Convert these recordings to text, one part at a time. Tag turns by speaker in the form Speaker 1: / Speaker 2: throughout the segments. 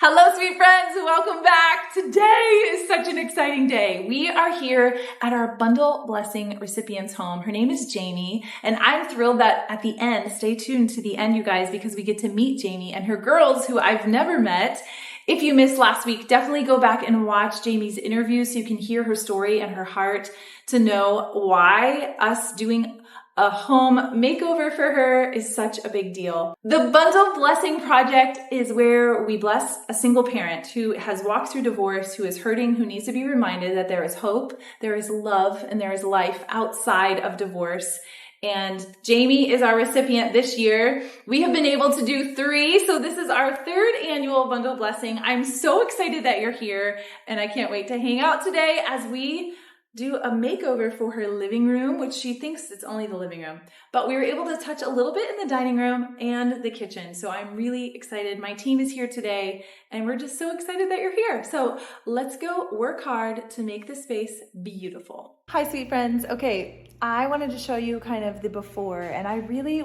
Speaker 1: Hello, sweet friends. Welcome back. Today is such an exciting day. We are here at our bundle blessing recipient's home. Her name is Jamie, and I'm thrilled that at the end, stay tuned to the end, you guys, because we get to meet Jamie and her girls who I've never met. If you missed last week, definitely go back and watch Jamie's interview so you can hear her story and her heart to know why us doing a home makeover for her is such a big deal. The Bundle Blessing Project is where we bless a single parent who has walked through divorce, who is hurting, who needs to be reminded that there is hope, there is love, and there is life outside of divorce. And Jamie is our recipient this year. We have been able to do 3, so this is our 3rd annual Bundle Blessing. I'm so excited that you're here, and I can't wait to hang out today as we do a makeover for her living room, which she thinks it's only the living room. But we were able to touch a little bit in the dining room and the kitchen. So I'm really excited. My team is here today and we're just so excited that you're here. So let's go work hard to make this space beautiful. Hi, sweet friends. Okay, I wanted to show you kind of the before, and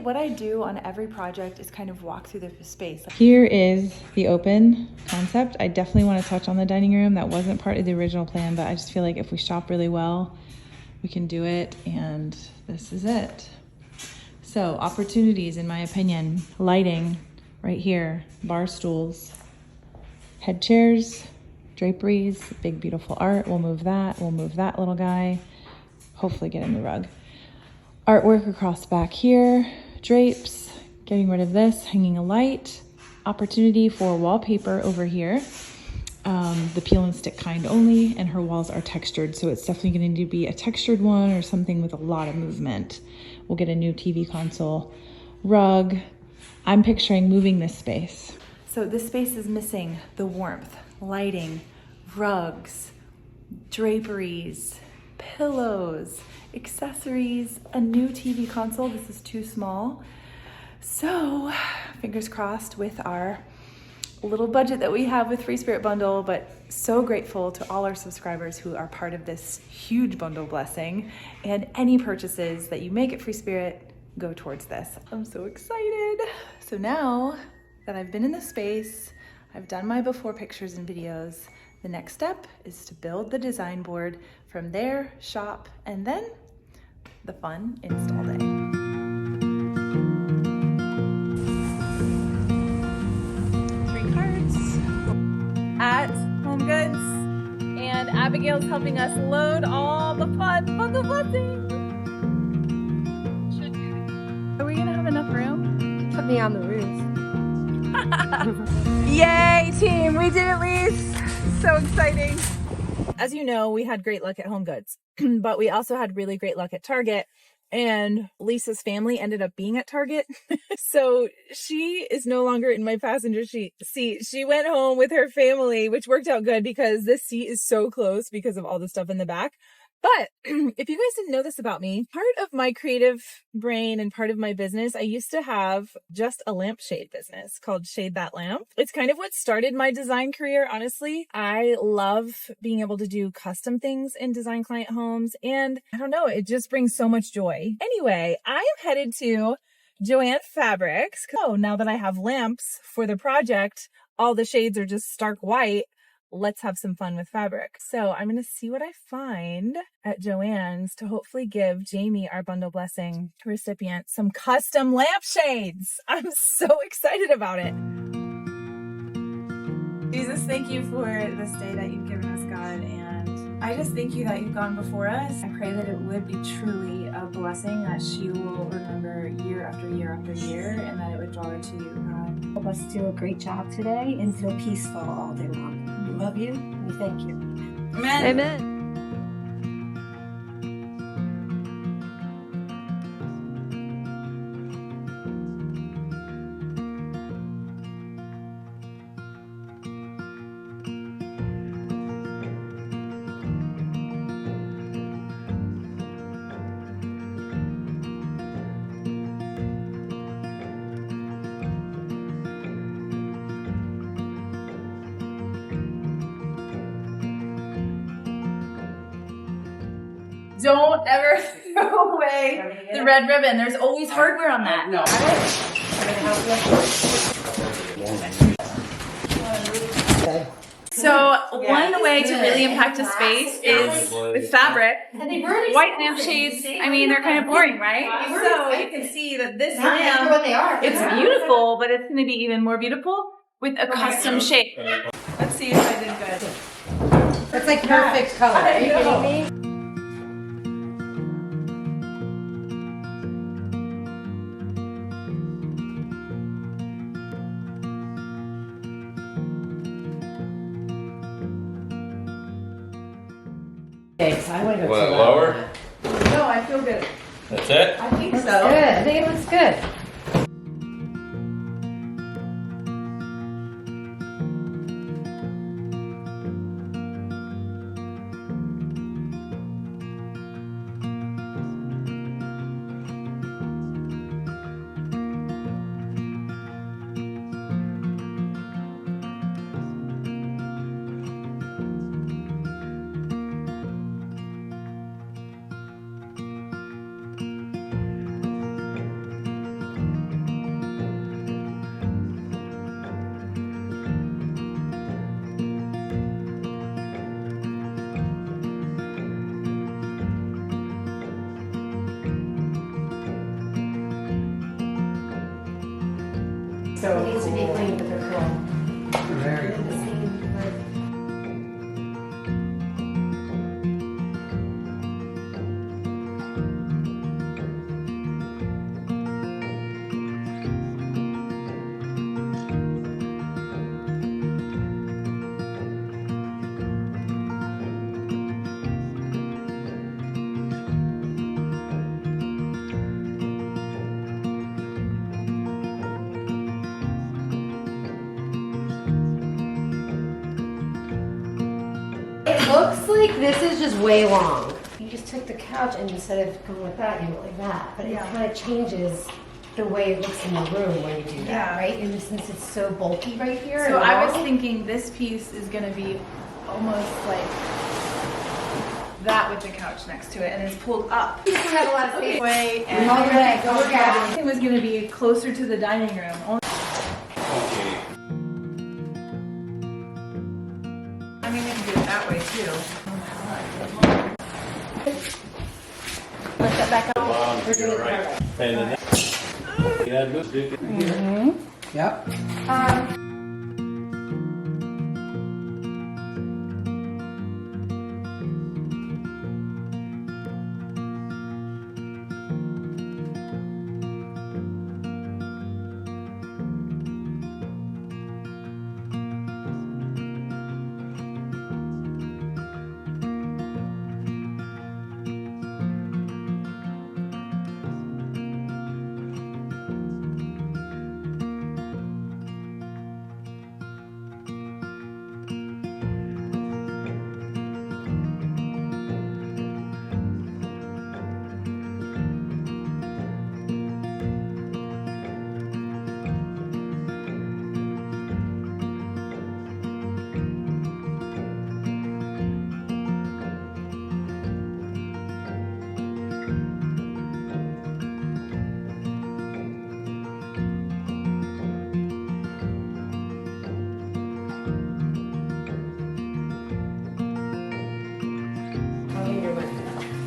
Speaker 1: what I do on every project is kind of walk through the space. Here is the open concept. I definitely want to touch on the dining room. That wasn't part of the original plan, but I just feel like if we shop really well, we can do it, and this is it. So opportunities, in my opinion: lighting right here, bar stools, head chairs, draperies, big beautiful art. We'll move that little guy, hopefully get in the rug. Artwork across back here, drapes, getting rid of this, hanging a light, opportunity for wallpaper over here, the peel and stick kind only, and her walls are textured, so it's definitely going to be a textured one or something with a lot of movement. We'll get a new TV console, rug. I'm picturing moving this space. So this space is missing the warmth, lighting, rugs, draperies, pillows, accessories, a new TV console. This is too small. So fingers crossed with our little budget that we have with Free Spirit Bundle, but so grateful to all our subscribers who are part of this huge bundle blessing, and any purchases that you make at Free Spirit go towards this. I'm so excited. So now that I've been in the space, I've done my before pictures and videos, the next step is to build the design board. From there, shop, and then the fun install day. 3 cards at Home Goods, and Abigail's helping us load all the fun bundle blessings. Are we gonna have enough room?
Speaker 2: Put me on the roof.
Speaker 1: Yay, team, we did at least. So exciting. As you know, we had great luck at Home Goods, but we also had really great luck at Target, and Lisa's family ended up being at Target. So she is no longer in my passenger seat. She went home with her family, which worked out good because this seat is so close because of all the stuff in the back. But if you guys didn't know this about me, part of my creative brain and part of my business, I used to have just a lampshade business called Shade That Lamp. It's kind of what started my design career, honestly. I love being able to do custom things in design client homes, and I don't know, it just brings so much joy. Anyway, I am headed to Joann Fabrics. Oh, now that I have lamps for the project, all the shades are just stark white. Let's have some fun with fabric. So I'm going to see what I find at Joann's to hopefully give Jamie, our bundle blessing recipient, some custom lampshades. I'm so excited about it. Jesus, thank you for this day that you've given us, God. And I just thank you that you've gone before us. I pray that it would be truly a blessing that she will remember year after year after year, and that it would draw her to you, God.
Speaker 2: Help us do a great job today and feel peaceful all day long. We love you. We thank you.
Speaker 1: Amen.
Speaker 2: Amen.
Speaker 1: Don't ever throw away the red ribbon. There's always hardware on that.
Speaker 3: No.
Speaker 1: So one way to really impact a space is with fabric. White lampshades, I mean, they're kind of boring, right? So you can see that this lamp, it's beautiful, but it's going to be even more beautiful with a custom shape. Let's see if I did good.
Speaker 2: That's like perfect color. Are you kidding me? Okay, so I want to go
Speaker 3: What, lower?
Speaker 1: No, I feel good.
Speaker 3: That's it?
Speaker 1: I think
Speaker 2: Looks
Speaker 1: so.
Speaker 2: good. I think it looks good.
Speaker 1: So
Speaker 2: It needs to be clean, but they're cool.
Speaker 3: Very
Speaker 2: The same, like, it looks like this is just way long. You just took the couch and instead of going like that, you went like that. But it kind of changes the way it looks in the room when you do that,
Speaker 1: Yeah.
Speaker 2: right? And just since it's so bulky right here.
Speaker 1: So
Speaker 2: and
Speaker 1: I was
Speaker 2: long,
Speaker 1: thinking this piece is going to be almost like that with the couch next to it, and it's pulled up.
Speaker 2: you have a lot of space.
Speaker 1: Way and
Speaker 2: All right, go grab
Speaker 1: it was going to be closer to the dining room.
Speaker 3: Okay.
Speaker 1: I mean, we can do it that way too. Let that back up.
Speaker 3: Bottom, you're right. And then that, yeah, good, good.
Speaker 2: Yep.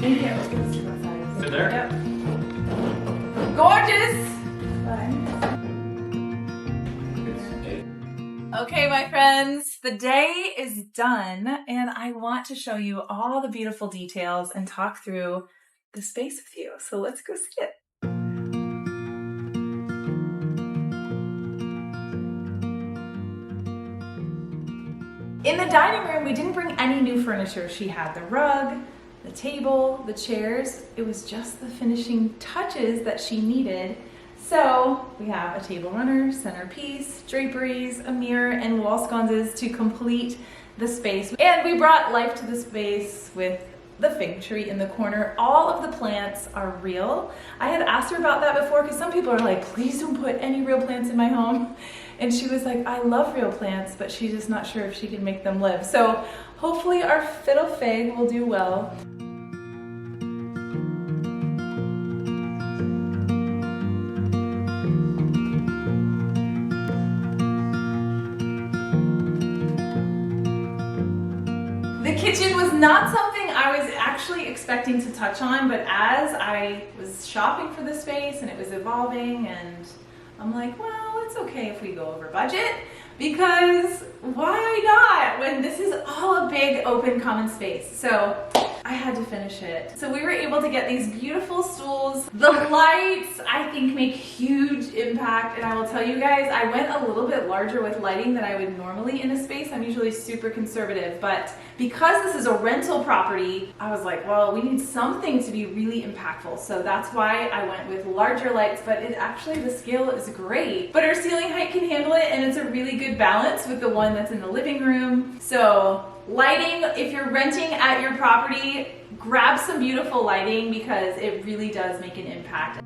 Speaker 3: In there?
Speaker 1: Yep. Gorgeous! Okay, my friends, the day is done, and I want to show you all the beautiful details and talk through the space with you. So let's go see it. In the dining room, we didn't bring any new furniture. She had the rug, the table, the chairs. It was just the finishing touches that she needed. So we have a table runner, centerpiece, draperies, a mirror, and wall sconces to complete the space. And we brought life to the space with the fig tree in the corner. All of the plants are real. I had asked her about that before because some people are like, please don't put any real plants in my home. And she was like, I love real plants, but she's just not sure if she can make them live. So hopefully our fiddle fig will do well. kitchen was not something I was actually expecting to touch on, but as I was shopping for the space and it was evolving, and I'm like, well, it's okay if we go over budget, because why not when this is all a big open common space? So I had to finish it. So we were able to get these beautiful stools. The lights, I think, make huge impact. And I will tell you guys, I went a little bit larger with lighting than I would normally in a space. I'm usually super conservative, but because this is a rental property, I was like, well, we need something to be really impactful. So that's why I went with larger lights, but it actually, the scale is great. But our ceiling height can handle it, and it's a really good balance with the one that's in the living room. So lighting, if you're renting at your property, grab some beautiful lighting because it really does make an impact.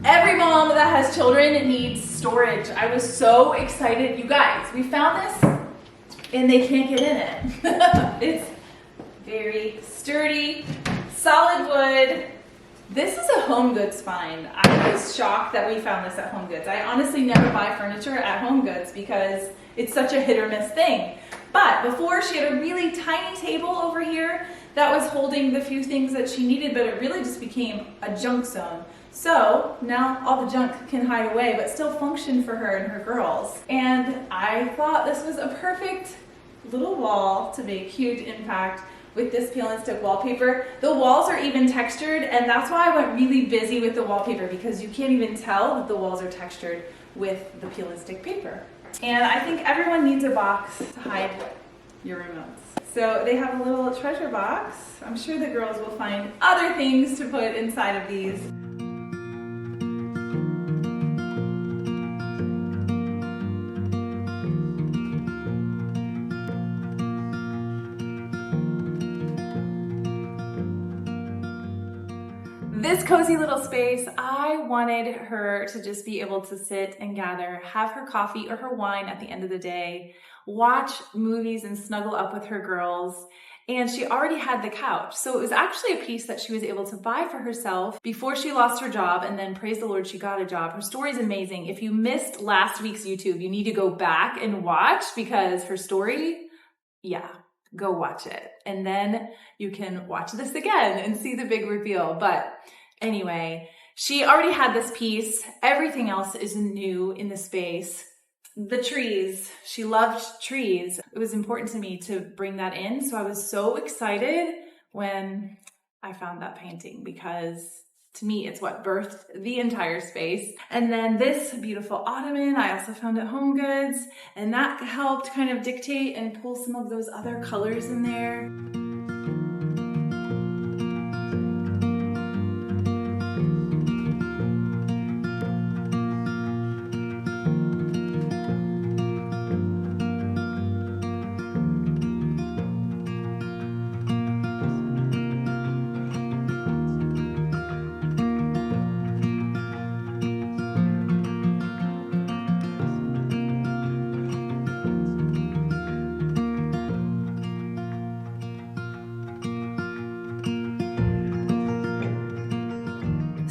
Speaker 1: Every mom that has children needs storage. I was so excited. You guys, we found this and they can't get in it. It's very sturdy, solid wood. This is a Home Goods find. I was shocked that we found this at Home Goods. I honestly never buy furniture at Home Goods because it's such a hit or miss thing. But before, she had a really tiny table over here that was holding the few things that she needed, but it really just became a junk zone. So now all the junk can hide away, but still function for her and her girls. And I thought this was a perfect little wall to make huge impact with this peel and stick wallpaper. The walls are even textured, and that's why I went really busy with the wallpaper, because you can't even tell that the walls are textured with the peel and stick paper. And I think everyone needs a box to hide your remotes. So they have a little treasure box. I'm sure the girls will find other things to put inside of these. This cozy little space, I wanted her to just be able to sit and gather, have her coffee or her wine at the end of the day, watch movies and snuggle up with her girls. And she already had the couch. So it was actually a piece that she was able to buy for herself before she lost her job, and then praise the Lord, she got a job. Her story is amazing. If you missed last week's YouTube, you need to go back and watch, because her story, yeah, go watch it. And then you can watch this again and see the big reveal. But anyway, she already had this piece. Everything else is new in the space. The trees, she loved trees. It was important to me to bring that in. So I was so excited when I found that painting, because to me, it's what birthed the entire space. And then this beautiful ottoman, I also found at Home Goods, and that helped kind of dictate and pull some of those other colors in there.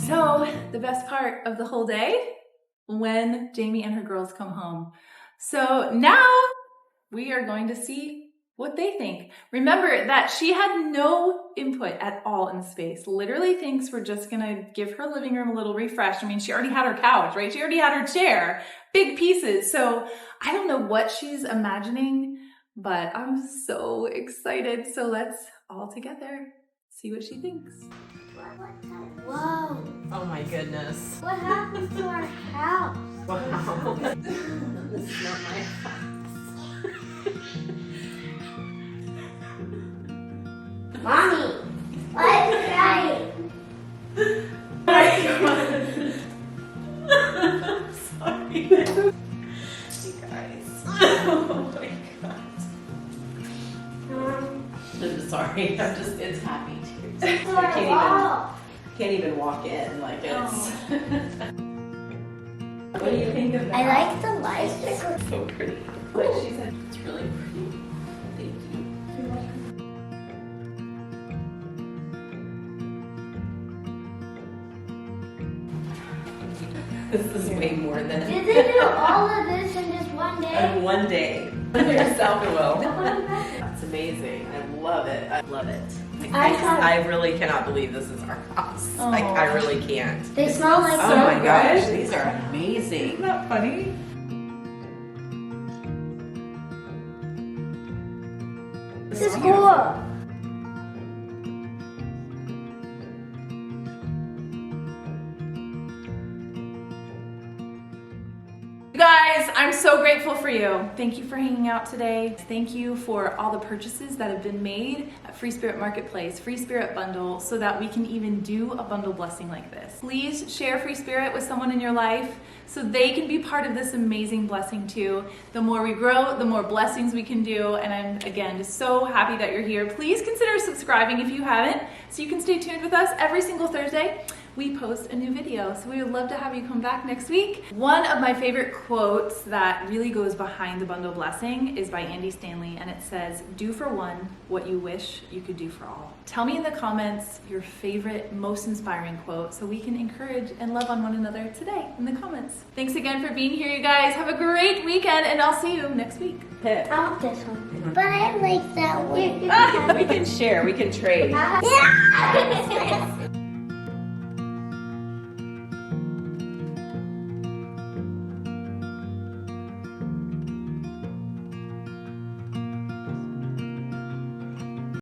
Speaker 1: So the best part of the whole day, when Jamie and her girls come home. So now we are going to see what they think. Remember that she had no input at all in the space. Literally things were just gonna give her living room a little refresh. I mean, she already had her couch, right? She already had her chair, big pieces. So I don't know what she's imagining, but I'm so excited. So let's all together see what she thinks.
Speaker 4: Whoa.
Speaker 5: Oh my goodness.
Speaker 4: What happened to our house?
Speaker 5: Wow. This is not my house.
Speaker 4: Mommy, why are you crying?
Speaker 5: Oh my god. Sorry. You guys. Oh my god. I'm sorry. I'm just, it's happy tears. I can't even walk in, like it's. What do you think of that?
Speaker 4: I like the lights.
Speaker 5: So pretty. like she said, it's really pretty. Thank you. This is way more than
Speaker 4: Did they do all of this in just one day?
Speaker 5: in one day. Yourself, Will. That's amazing. I love it. I love it. I really cannot believe this is our house. Like, I really can't.
Speaker 4: They smell like
Speaker 5: Oh my gosh, these are amazing.
Speaker 1: Isn't that funny?
Speaker 4: This is cool.
Speaker 1: You guys, I'm so grateful for you. Thank you for hanging out today. Thank you for all the purchases that have been made at Free Spirit Marketplace, Free Spirit Bundle, so that we can even do a bundle blessing like this. Please share Free Spirit with someone in your life so they can be part of this amazing blessing too. The more we grow, the more blessings we can do. And I'm, again, just so happy that you're here. Please consider subscribing if you haven't, so you can stay tuned with us every single Thursday. We post a new video, so we would love to have you come back next week. One of my favorite quotes that really goes behind the bundle blessing is by Andy Stanley, and it says, "Do for one what you wish you could do for all." Tell me in the comments your favorite, most inspiring quote so we can encourage and love on one another today in the comments. Thanks again for being here, you guys. Have a great weekend, and I'll see you next week.
Speaker 5: Pip.
Speaker 4: I want this one. But I like that one.
Speaker 5: We can share, we can trade.
Speaker 4: Yeah,